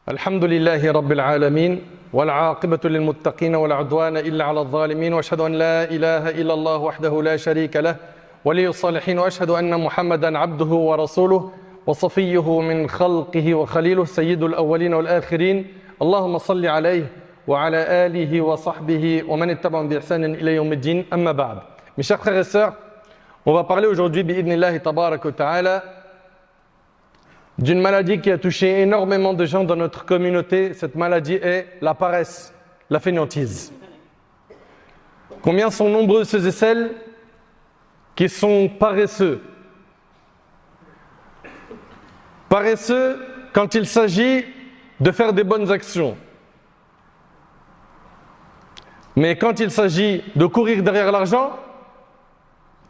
الحمد لله رب العالمين والعاقبة للمتقين ولا عدوان إلا على الظالمين وأشهد أن لا إله إلا الله وحده لا شريك له ولي الصالحين وأشهد أن محمدا عبده ورسوله وصفيه من خلقه وخليله سيد الأولين والآخرين اللهم صل عليه وعلى آله وصحبه ومن اتبعهم بإحسان إلى يوم الدين أما بعد. Mes chers frères et sœurs, on va parler aujourd'hui bi'idnillahi tabarak wa ta'ala d'une maladie qui a touché énormément de gens dans notre communauté. Cette maladie est la paresse, la fainéantise. Combien sont nombreux ceux et celles qui sont paresseux? Paresseux quand il s'agit de faire des bonnes actions. Mais quand il s'agit de courir derrière l'argent,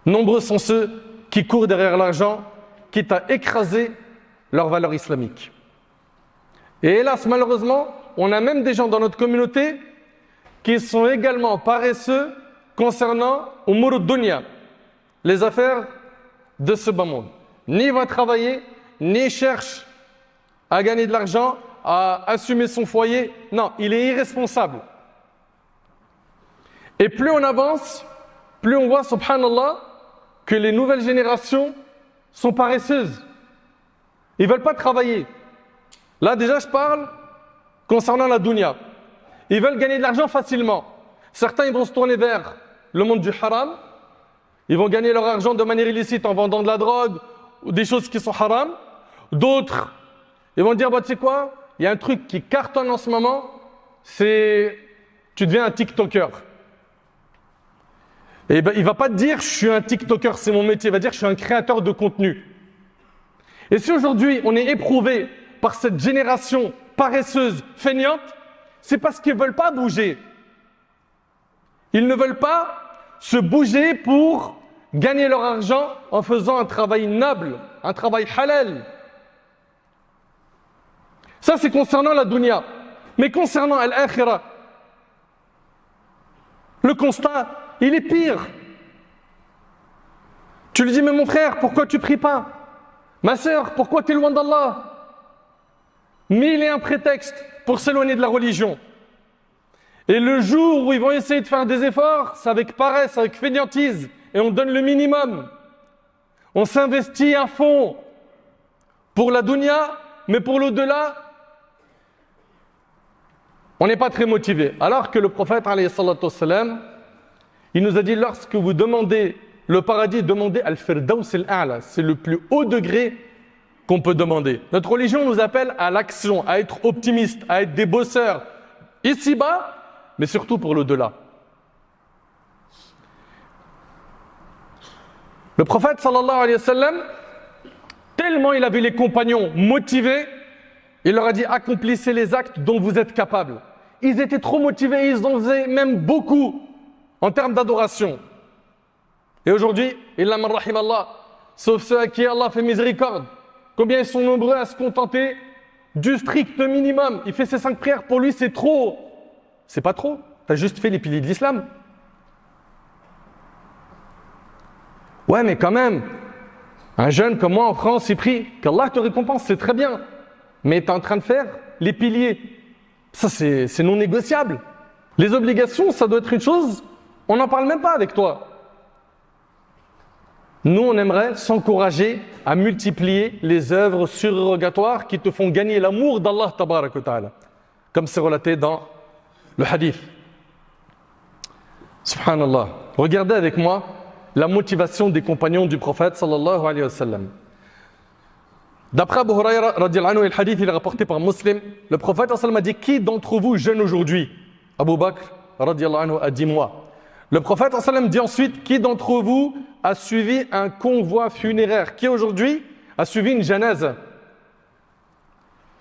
nombreux sont ceux qui courent derrière l'argent, quitte à écraser leur valeur islamique. Et hélas, malheureusement, on a même des gens dans notre communauté qui sont également paresseux concernant umur dunya, les affaires de ce bas monde. Ni va travailler, ni cherche à gagner de l'argent, à assumer son foyer. Non, il est irresponsable. Et plus on avance, plus on voit, subhanallah, que les nouvelles générations sont paresseuses. Ils ne veulent pas travailler. Là, déjà, je parle concernant la dunya. Ils veulent gagner de l'argent facilement. Certains, ils vont se tourner vers le monde du haram. Ils vont gagner leur argent de manière illicite en vendant de la drogue ou des choses qui sont haram. D'autres, ils vont dire, bah, tu sais quoi, il y a un truc qui cartonne en ce moment, c'est tu deviens un TikToker. Et ben, il ne va pas te dire, je suis un TikToker, c'est mon métier. Il va dire, je suis un créateur de contenu. Et si aujourd'hui on est éprouvé par cette génération paresseuse, feignante, c'est parce qu'ils ne veulent pas bouger. Ils ne veulent pas se bouger pour gagner leur argent en faisant un travail noble, un travail halal. Ça c'est concernant la dunya. Mais concernant al-akhirah, le constat, il est pire. Tu lui dis, mais mon frère, pourquoi tu ne pries pas? Ma sœur, pourquoi tu es loin d'Allah? Mille et un prétextes pour s'éloigner de la religion. Et le jour où ils vont essayer de faire des efforts, c'est avec paresse, avec fainéantise. Et on donne le minimum. On s'investit à fond pour la dunya, mais pour l'au-delà, on n'est pas très motivé. Alors que le prophète, alayhi salatu wassalam, il nous a dit, lorsque vous demandez le paradis, demandez al-firdaus al-a'la. C'est le plus haut degré qu'on peut demander. Notre religion nous appelle à l'action, à être optimiste, à être des bosseurs ici-bas, mais surtout pour l'au-delà. Le prophète sallallahu alayhi wa sallam, tellement il a vu les compagnons motivés, il leur a dit, accomplissez les actes dont vous êtes capables. Ils étaient trop motivés, ils en faisaient même beaucoup en termes d'adoration. Et aujourd'hui, illa man rahim Allah, sauf ceux à qui Allah fait miséricorde. Combien ils sont nombreux à se contenter du strict minimum. Il fait ses 5 prières, pour lui c'est trop. C'est pas trop, tu as juste fait les piliers de l'islam. Ouais, mais quand même, un jeune comme moi en France, il prie, qu'Allah te récompense, c'est très bien. Mais tu es en train de faire les piliers. Ça, c'est non négociable. Les obligations, ça doit être une chose, on n'en parle même pas avec toi. Nous, on aimerait s'encourager à multiplier les œuvres surérogatoires qui te font gagner l'amour d'Allah tabarak wa ta'ala, comme c'est relaté dans le hadith. Subhanallah. Regardez avec moi la motivation des compagnons du prophète sallallahu alayhi wa sallam. D'après Abu Hurayra radiyallahu anhu, le hadith il est rapporté par Muslim, le prophète sallallahu alayhi wa sallam a dit, qui d'entre vous jeûne aujourd'hui? Abu Bakr radiyallahu anhu a dit, moi. Le prophète sallallahu alayhi wa sallam dit ensuite, qui d'entre vous a suivi un convoi funéraire? Qui aujourd'hui a suivi une janaza?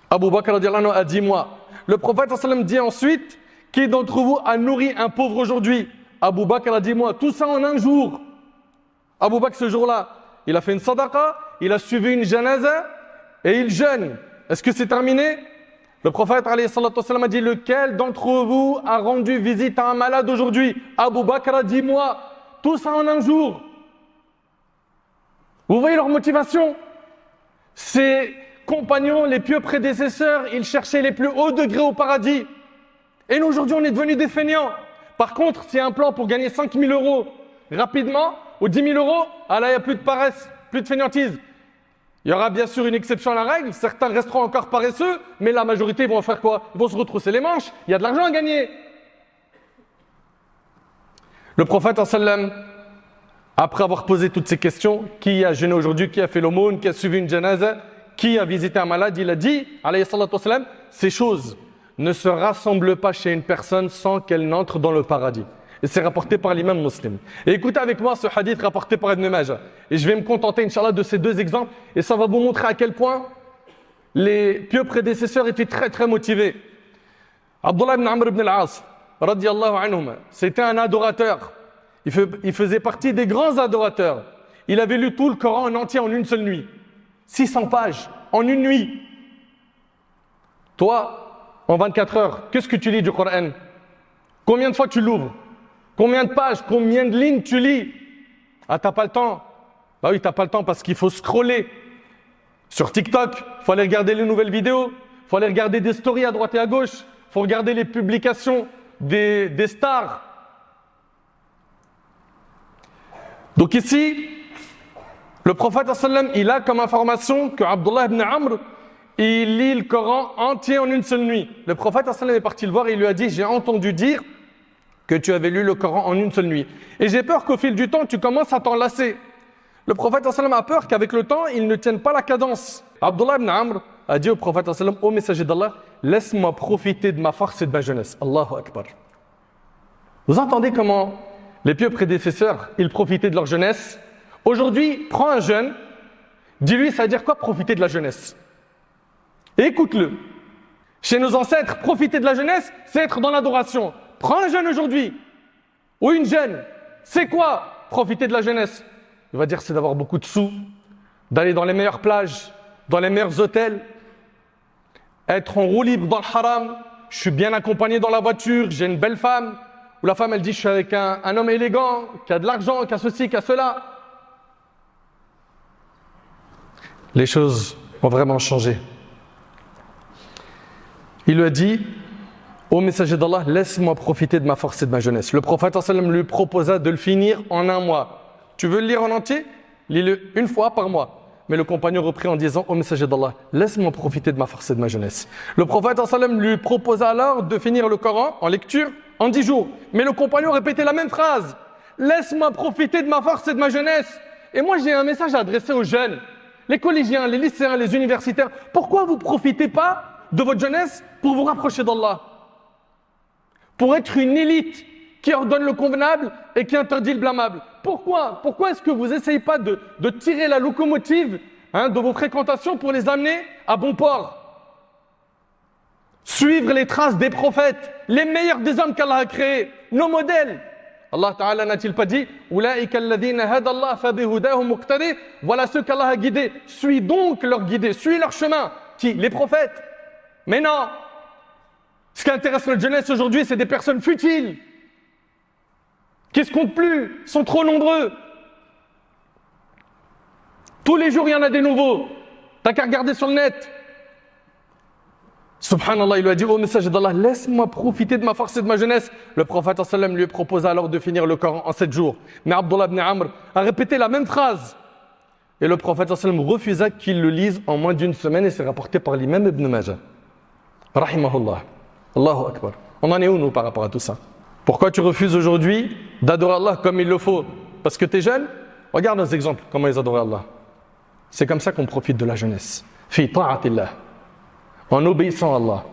Abu Bakr radiyallahu anhu a dit, moi. Le prophète sallallahu alayhi wa sallam dit ensuite, qui d'entre vous a nourri un pauvre aujourd'hui? Abu Bakr a dit, moi. Tout ça en un jour. Abu Bakr ce jour-là, il a fait une sadaqa, il a suivi une janaza et il jeûne. Est-ce que c'est terminé? Le prophète alayhi salatu wassalam a dit, lequel d'entre vous a rendu visite à un malade aujourd'hui? Abu Bakr a dit, moi. Tout ça en un jour. Vous voyez leur motivation? C'est compagnons, les pieux prédécesseurs, ils cherchaient les plus hauts degrés au paradis. Et nous, aujourd'hui, on est devenus des feignants. Par contre, s'il y a un plan pour gagner 5 000 euros rapidement, ou 10 000 euros, ah là, il n'y a plus de paresse, plus de feignantise. Il y aura bien sûr une exception à la règle, certains resteront encore paresseux, mais la majorité vont faire quoi? Ils vont se retrousser les manches, il y a de l'argent à gagner. Le prophète, après avoir posé toutes ces questions, qui a jeûné aujourd'hui, qui a fait l'aumône, qui a suivi une janaza, qui a visité un malade, il a dit, alayhi salatu wassalam, ces choses ne se rassemblent pas chez une personne sans qu'elle n'entre dans le paradis. Et c'est rapporté par l'imam Muslim. Et écoutez avec moi ce hadith rapporté par Ibn Majah. Et je vais me contenter, Inch'Allah, de ces deux exemples. Et ça va vous montrer à quel point les pieux prédécesseurs étaient très très motivés. Abdullah ibn Amr ibn al-As, radiyallahu anhum, c'était un adorateur. Il faisait partie des grands adorateurs. Il avait lu tout le Coran en entier en une seule nuit. 600 pages en une nuit. Toi, en 24 heures, qu'est-ce que tu lis du Coran? Combien de fois tu l'ouvres? Combien de pages, combien de lignes tu lis? Ah, t'as pas le temps. Bah oui, t'as pas le temps parce qu'il faut scroller. Sur TikTok, il faut aller regarder les nouvelles vidéos, il faut aller regarder des stories à droite et à gauche, il faut regarder les publications des stars. Donc ici, le prophète sallam, il a comme information que Abdullah ibn Amr, il lit le Coran entier en une seule nuit. Le prophète sallam est parti le voir et il lui a dit, j'ai entendu dire que tu avais lu le Coran en une seule nuit. Et j'ai peur qu'au fil du temps, tu commences à t'en lasser. Le prophète sallam a peur qu'avec le temps, il ne tienne pas la cadence. Abdullah ibn Amr a dit au prophète sallam, ô messager d'Allah, laisse-moi profiter de ma force et de ma jeunesse. Allahu Akbar. Vous entendez comment les pieux prédécesseurs, ils profitaient de leur jeunesse? Aujourd'hui, prends un jeune, dis-lui, ça veut dire quoi profiter de la jeunesse? Et écoute-le. Chez nos ancêtres, profiter de la jeunesse, c'est être dans l'adoration. Prends un jeune aujourd'hui, ou une jeune, c'est quoi profiter de la jeunesse? Il va dire c'est d'avoir beaucoup de sous, d'aller dans les meilleures plages, dans les meilleurs hôtels, être en roue libre dans le haram, je suis bien accompagné dans la voiture, j'ai une belle femme, ou la femme elle dit je suis avec un homme élégant, qui a de l'argent, qui a ceci, qui a cela. Les choses ont vraiment changé. Il lui a dit, ô messager d'Allah, laisse-moi profiter de ma force et de ma jeunesse. Le prophète sallam lui proposa de le finir en un mois. Tu veux le lire en entier? Lis-le une fois par mois. Mais le compagnon reprit en disant, ô messager d'Allah, laisse-moi profiter de ma force et de ma jeunesse. Le prophète sallam lui proposa alors de finir le Coran en lecture en 10 jours. Mais le compagnon répétait la même phrase. Laisse-moi profiter de ma force et de ma jeunesse. Et moi j'ai un message à adresser aux jeunes, les collégiens, les lycéens, les universitaires. Pourquoi vous ne profitez pas de votre jeunesse pour vous rapprocher d'Allah? Pour être une élite qui ordonne le convenable et qui interdit le blâmable. Pourquoi est-ce que vous n'essayez pas de tirer la locomotive de vos fréquentations pour les amener à bon port? Suivre les traces des prophètes, les meilleurs des hommes qu'Allah a créés, nos modèles. Allah Ta'ala n'a-t-il pas dit voilà ceux qu'Allah a guidés, suis donc leur guidée, suis leur chemin. Qui? Les prophètes. Mais non! Ce qui intéresse notre jeunesse aujourd'hui, c'est des personnes futiles, qui ne se comptent plus, sont trop nombreux. Tous les jours, il y en a des nouveaux. T'as qu'à regarder sur le net. Subhanallah, il lui a dit, ô messager d'Allah, laisse-moi profiter de ma force et de ma jeunesse. Le prophète sallam lui proposa alors de finir le Coran en 7 jours. Mais Abdullah ibn Amr a répété la même phrase. Et le prophète sallam refusa qu'il le lise en moins d'une semaine et c'est rapporté par l'imam Ibn Majah. Rahimahullah. Allahu Akbar. On en est où nous par rapport à tout ça? Pourquoi tu refuses aujourd'hui d'adorer Allah comme il le faut? Parce que tu es jeune? Regarde nos exemples, comment ils adoraient Allah. C'est comme ça qu'on profite de la jeunesse. Fi ta'atillah. En obéissant à Allah.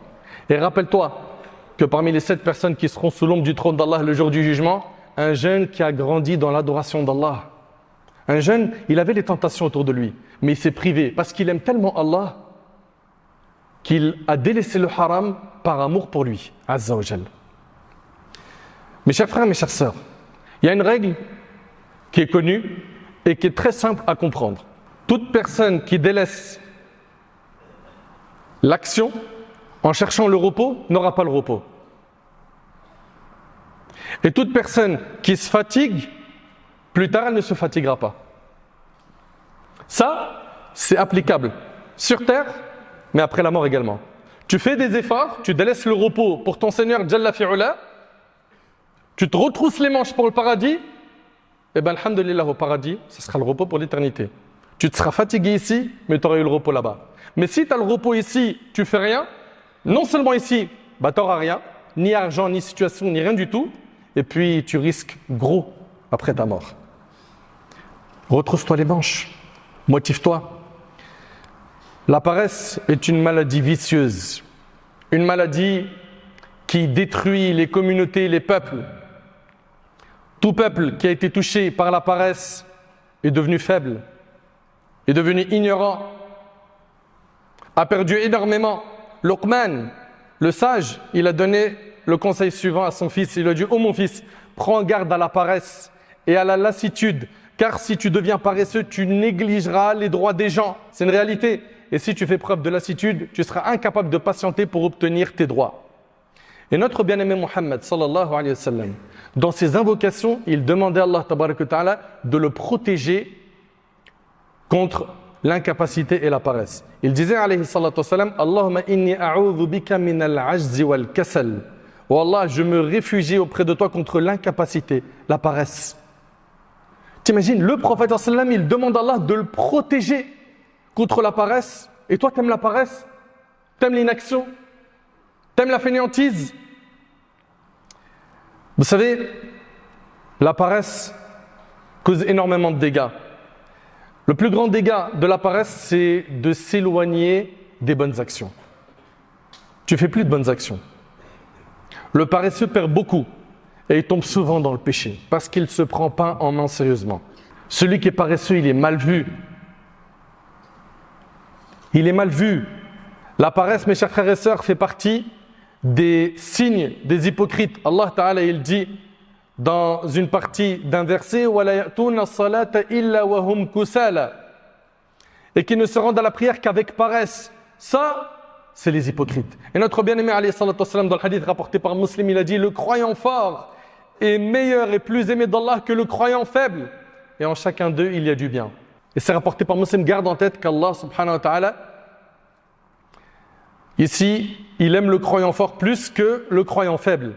Et rappelle-toi que parmi les 7 personnes qui seront sous l'ombre du trône d'Allah le jour du jugement, un jeune qui a grandi dans l'adoration d'Allah. Un jeune, il avait les tentations autour de lui, mais il s'est privé parce qu'il aime tellement Allah qu'il a délaissé le haram par amour pour lui, Azza wa Jal. Mes chers frères, mes chères sœurs, il y a une règle qui est connue et qui est très simple à comprendre. Toute personne qui délaisse l'action en cherchant le repos n'aura pas le repos. Et toute personne qui se fatigue, plus tard elle ne se fatiguera pas. Ça, c'est applicable sur terre, mais après la mort également. Tu fais des efforts, tu délaisses le repos pour ton Seigneur Jalla fi'ula, tu te retrousses les manches pour le paradis, et bien alhamdulillah au paradis, ce sera le repos pour l'éternité. Tu te seras fatigué ici, mais tu auras eu le repos là-bas. Mais si tu as le repos ici, tu fais rien, non seulement ici, tu n'auras rien, ni argent, ni situation, ni rien du tout, et puis tu risques gros après ta mort. Retrousse-toi les manches, motive-toi. La paresse est une maladie vicieuse, une maladie qui détruit les communautés, les peuples. Tout peuple qui a été touché par la paresse est devenu faible, est devenu ignorant, a perdu énormément. Luqman, le sage, il a donné le conseil suivant à son fils. Il a dit « Oh mon fils, prends garde à la paresse et à la lassitude, car si tu deviens paresseux, tu négligeras les droits des gens. » C'est une réalité. Et si tu fais preuve de lassitude, tu seras incapable de patienter pour obtenir tes droits. Et notre bien-aimé Muhammad, sallallahu alayhi wa sallam, dans ses invocations, il demandait à Allah tabaraka wa ta'ala de le protéger contre l'incapacité et la paresse. Il disait alayhi salatu wa sallam, Allahumma inni a'udhu bika min al-ajzi wal-kasal. Oh Allah, je me réfugie auprès de toi contre l'incapacité, la paresse. T'imagines, le prophète sallallahu alayhi wa sallam, il demande à Allah de le protéger contre la paresse. Et toi, t'aimes la paresse? T'aimes l'inaction? T'aimes la fainéantise? Vous savez, la paresse cause énormément de dégâts. Le plus grand dégât de la paresse, c'est de s'éloigner des bonnes actions. Tu fais plus de bonnes actions. Le paresseux perd beaucoup et il tombe souvent dans le péché parce qu'il ne se prend pas en main sérieusement. Celui qui est paresseux, il est mal vu. Il est mal vu. La paresse, mes chers frères et sœurs, fait partie des signes des hypocrites. Allah Ta'ala, il dit dans une partie d'un verset et qui ne se rendent à la prière qu'avec paresse. Ça, c'est les hypocrites. Et notre bien-aimé alayhi salatu wassalam, dans le hadith rapporté par Muslim, il a dit: le croyant fort est meilleur et plus aimé d'Allah que le croyant faible. Et en chacun d'eux, il y a du bien. Et c'est rapporté par Muslim. Garde en tête qu'Allah subhanahu wa ta'ala, ici, il aime le croyant fort plus que le croyant faible.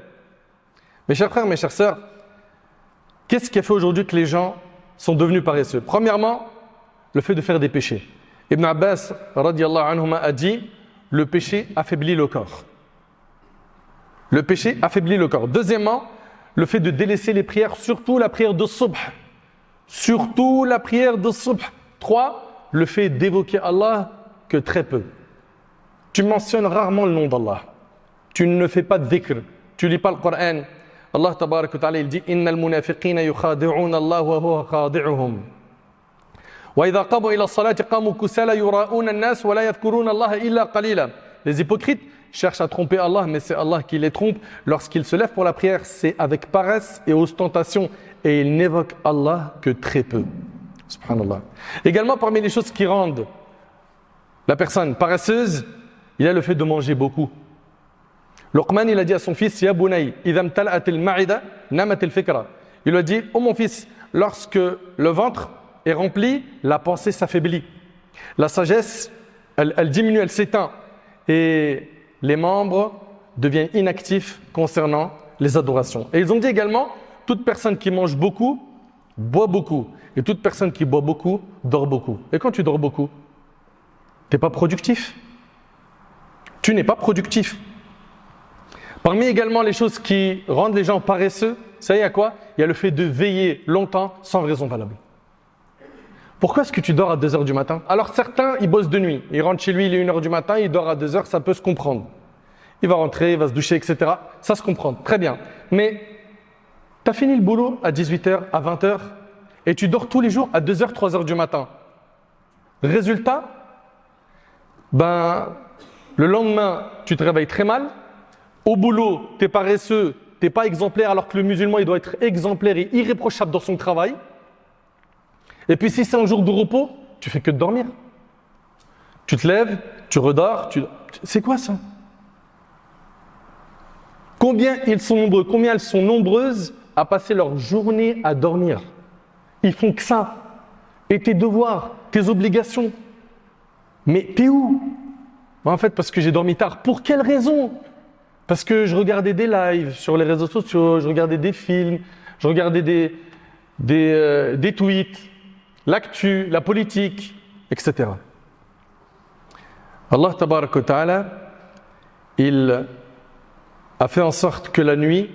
Mes chers frères, mes chères sœurs, qu'est-ce qui a fait aujourd'hui que les gens sont devenus paresseux? Premièrement, le fait de faire des péchés. Ibn Abbas radiyallahu anhuma a dit: le péché affaiblit le corps. Le péché affaiblit le corps. Deuxièmement, le fait de délaisser les prières, surtout la prière de subh. Surtout la prière de subh. 3, le fait d'évoquer Allah que très peu. Tu mentionnes rarement le nom d'Allah. Tu ne fais pas de dhikr. Tu ne lis pas le Coran. Allah tabarak wa ta'ala, il dit: Innal munafiqina yukhadi'un Allah wa huwa khadi'uhum. Wa idha qamu ila as-salati qamu kusala yura'una an-nas wa la yadhkuruna Allah illa qalila. Les hypocrites cherchent à tromper Allah, mais c'est Allah qui les trompe. Lorsqu'ils se lèvent pour la prière, c'est avec paresse et ostentation, et ils n'évoquent Allah que très peu. Subhanallah. Également, parmi les choses qui rendent la personne paresseuse, il y a le fait de manger beaucoup. Luqman, il a dit à son fils: Ya bunay, idha imtala'at al-ma'ida, namat al-fikra. Il lui a dit: oh mon fils, lorsque le ventre est rempli, la pensée s'affaiblit. La sagesse, elle diminue, elle s'éteint. Et les membres deviennent inactifs concernant les adorations. Et ils ont dit également: toute personne qui mange beaucoup, boit beaucoup. Et toute personne qui boit beaucoup, dort beaucoup. Et quand tu dors beaucoup, tu n'es pas productif. Tu n'es pas productif. Parmi également les choses qui rendent les gens paresseux, ça y est à quoi? Il y a le fait de veiller longtemps sans raison valable. Pourquoi est-ce que tu dors à 2h du matin? Alors certains, ils bossent de nuit. Ils rentrent chez lui, il est 1h du matin, il dort à 2h, ça peut se comprendre. Il va rentrer, il va se doucher, etc. Ça se comprend, très bien. Mais tu as fini le boulot à 18h, à 20h, et tu dors tous les jours à 2h, 3h du matin. Résultat, le lendemain, tu te réveilles très mal. Au boulot, tu es paresseux, tu n'es pas exemplaire, alors que le musulman, il doit être exemplaire et irréprochable dans son travail. Et puis si c'est un jour de repos, tu fais que de dormir. Tu te lèves, tu redors, c'est quoi ça? Combien ils sont nombreux, combien elles sont nombreuses à passer leur journée à dormir? Ils font que ça. Et tes devoirs, tes obligations. Mais t'es où? En fait, parce que j'ai dormi tard. Pour quelle raison? Parce que je regardais des lives sur les réseaux sociaux, je regardais des films, je regardais des tweets, l'actu, la politique, etc. Allah tabarak wa ta'ala, il a fait en sorte que la nuit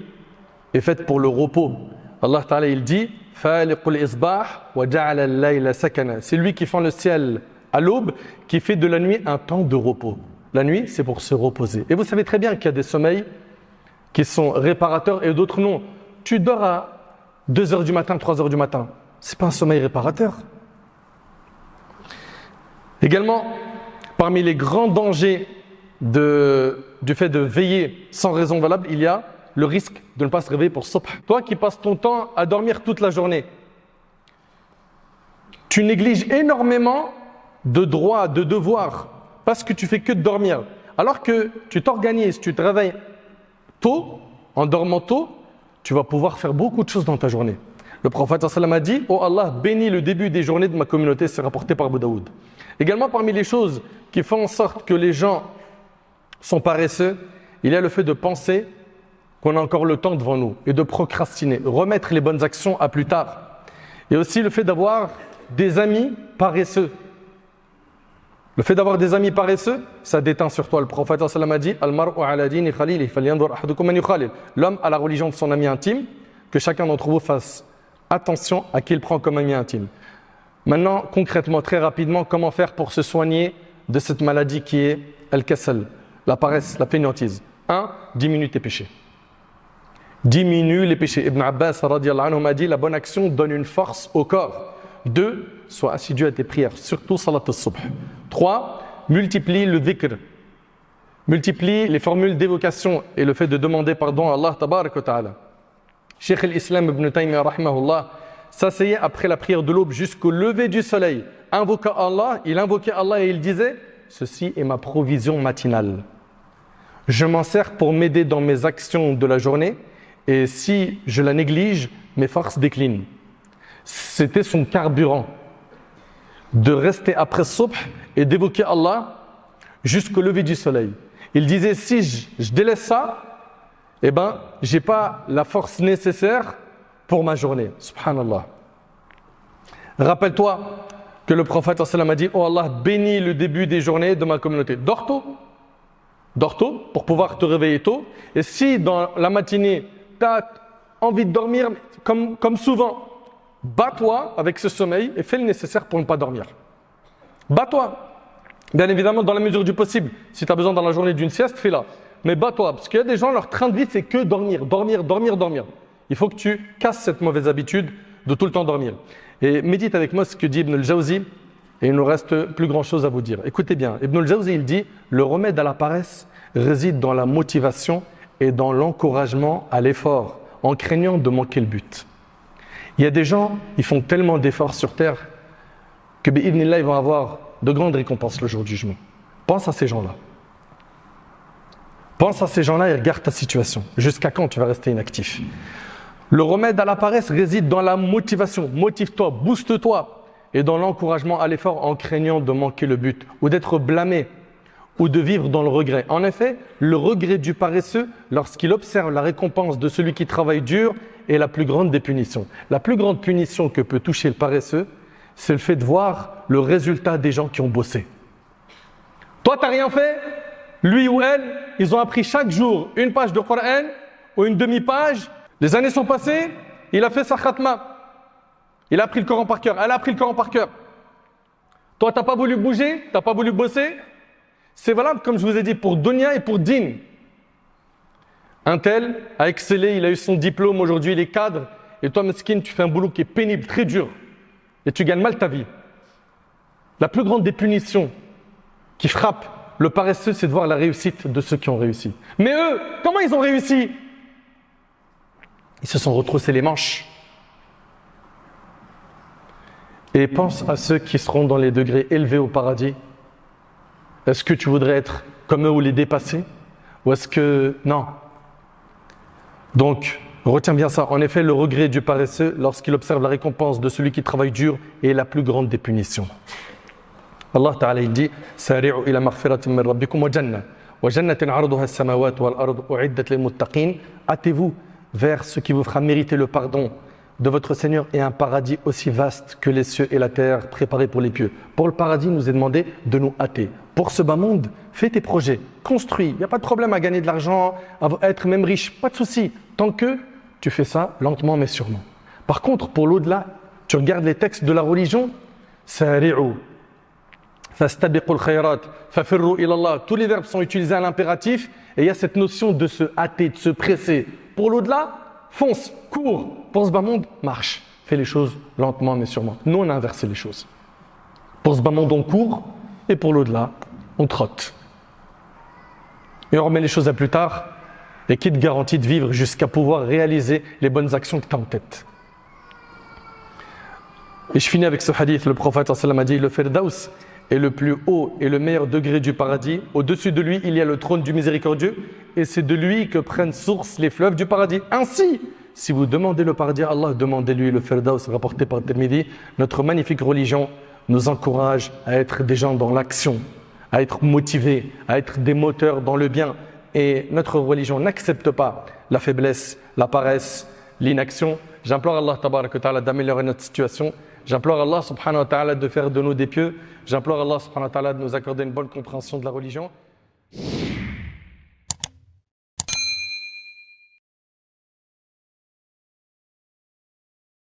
est faite pour le repos. Allah ta'ala, il dit Faliqul isbah wa ja'ala al-layla sakana. C'est lui qui fend le ciel à l'aube, qui fait de la nuit un temps de repos. La nuit, c'est pour se reposer. Et vous savez très bien qu'il y a des sommeils qui sont réparateurs et d'autres non. Tu dors à 2h du matin, 3h du matin. Ce n'est pas un sommeil réparateur. Également, parmi les grands dangers du fait de veiller sans raison valable, il y a le risque de ne pas se réveiller pour subh. Toi qui passes ton temps à dormir toute la journée, tu négliges énormément de droits, de devoirs, parce que tu fais que de dormir. Alors que tu t'organises, tu te réveilles tôt, en dormant tôt, tu vas pouvoir faire beaucoup de choses dans ta journée. Le prophète sallallahu alayhi wa sallam a dit « Oh Allah, bénis le début des journées de ma communauté », c'est rapporté par Abu Daoud. Également, parmi les choses qui font en sorte que les gens sont paresseux, il y a le fait de penser qu'on a encore le temps devant nous et de procrastiner, remettre les bonnes actions à plus tard. Et aussi le fait d'avoir des amis paresseux. Le fait d'avoir des amis paresseux, ça déteint sur toi. Le prophète sallallahu alayhi wa sallam a dit Al-mar'u ala dini khalili falyanzur ahadukum man yukhalil. L'homme a la religion de son ami intime, que chacun d'entre vous fasse attention à qui il prend comme ami intime. Maintenant, concrètement, très rapidement, comment faire pour se soigner de cette maladie qui est al-kasal, la paresse, la fainéantise? 1. Diminue tes péchés. Diminue les péchés. Ibn Abbas radiyallahu anhu m'a dit la bonne action donne une force au corps. 2. Sois assidu à tes prières, surtout salat al-subh. 3. Multiplie le dhikr. Multiplie les formules d'évocation et le fait de demander pardon à Allah tabarak wa ta'ala. Cheikh al-Islam ibn Taymiyyah rahimahullah s'asseyait après la prière de l'aube jusqu'au lever du soleil. Il invoquait Allah et il disait « Ceci est ma provision matinale. Je m'en sers pour m'aider dans mes actions de la journée et si je la néglige, mes forces déclinent. » C'était son carburant de rester après subh et d'évoquer Allah jusqu'au lever du soleil. Il disait si je délaisse ça, eh ben, j'ai pas la force nécessaire pour ma journée. Subhanallah. Rappelle-toi que le prophète sallam a dit « Oh Allah, bénis le début des journées de ma communauté. » Dors tôt pour pouvoir te réveiller tôt. Et si dans la matinée, tu as envie de dormir, comme souvent, bats-toi avec ce sommeil et fais le nécessaire pour ne pas dormir. Bats-toi. Bien évidemment, dans la mesure du possible. Si tu as besoin dans la journée d'une sieste, fais-la. Mais bats-toi. Parce qu'il y a des gens, leur train de vie, c'est que dormir. Il faut que tu casses cette mauvaise habitude de tout le temps dormir. Et médite avec moi ce que dit Ibn al-Jawzi. Et il nous reste plus grand chose à vous dire. Écoutez bien. Ibn al-Jawzi, il dit « Le remède à la paresse réside dans la motivation et dans l'encouragement à l'effort, en craignant de manquer le but. » Il y a des gens, ils font tellement d'efforts sur terre que bi'idhnillah, ils vont avoir de grandes récompenses le jour du jugement. Pense à ces gens-là. Pense à ces gens-là et regarde ta situation. Jusqu'à quand tu vas rester inactif? Le remède à la paresse réside dans la motivation. Motive-toi, booste-toi. Et dans l'encouragement à l'effort en craignant de manquer le but ou d'être blâmé ou de vivre dans le regret. En effet, le regret du paresseux, lorsqu'il observe la récompense de celui qui travaille dur, est la plus grande des punitions. La plus grande punition que peut toucher le paresseux, c'est le fait de voir le résultat des gens qui ont bossé. Toi, tu n'as rien fait. Lui ou elle, ils ont appris chaque jour une page de Coran ou une demi-page. Les années sont passées, il a fait sa khatma. Il a appris le Coran par cœur, elle a appris le Coran par cœur. Toi, tu n'as pas voulu bouger, tu n'as pas voulu bosser. C'est valable, comme je vous ai dit, pour dunya et pour din. Un tel a excellé, il a eu son diplôme, aujourd'hui il est cadre. Et toi, meskin, tu fais un boulot qui est pénible, très dur. Et tu gagnes mal ta vie. La plus grande des punitions qui frappe le paresseux, c'est de voir la réussite de ceux qui ont réussi. Mais eux, comment ils ont réussi? Ils se sont retroussés les manches. Et pense à ceux qui seront dans les degrés élevés au paradis. Est-ce que tu voudrais être comme eux ou les dépasser? Ou est-ce que... Non. Donc, retiens bien ça. En effet, le regret du paresseux, lorsqu'il observe la récompense de celui qui travaille dur, est la plus grande des punitions. Allah Ta'ala il dit Sari'u ila maghfiratin min rabbikum wa jannah wa jannatin 'arduha as-samawati wal ardu u'iddat lil muttaqin. Hâtez-vous vers ce qui vous fera mériter le pardon de votre Seigneur et un paradis aussi vaste que les cieux et la terre préparés pour les pieux. Pour le paradis, il nous est demandé de nous hâter. Pour ce bas monde, fais tes projets, construis. Il n'y a pas de problème à gagner de l'argent, à être même riche, pas de souci. Tant que tu fais ça lentement mais sûrement. Par contre, pour l'au-delà, tu regardes les textes de la religion, Sari'u, fastabiqul khayrat, fafirru ilallah. Tous les verbes sont utilisés à l'impératif et il y a cette notion de se hâter, de se presser. Pour l'au-delà, fonce, cours. Pour ce bas monde, marche. Fais les choses lentement mais sûrement. Nous, on a inversé les choses. Pour ce bas monde, on court et pour l'au-delà, on trotte. Et on remet les choses à plus tard. Et qui te garantit de vivre jusqu'à pouvoir réaliser les bonnes actions que tu as en tête. Et je finis avec ce hadith. Le prophète sallallahu alayhi wa sallam a dit le Firdaus est le plus haut et le meilleur degré du paradis. Au-dessus de lui, il y a le trône du miséricordieux. Et c'est de lui que prennent source les fleuves du paradis. Ainsi, si vous demandez le paradis à Allah, demandez-lui le Firdaus rapporté par Tirmidhi. Notre magnifique religion nous encourage à être des gens dans l'action, à être motivés, à être des moteurs dans le bien. Et notre religion n'accepte pas la faiblesse, la paresse, l'inaction. J'implore Allah tabaraka wa ta'ala d'améliorer notre situation. J'implore Allah subhanahu wa ta'ala de faire de nous des pieux. J'implore Allah subhanahu wa ta'ala de nous accorder une bonne compréhension de la religion.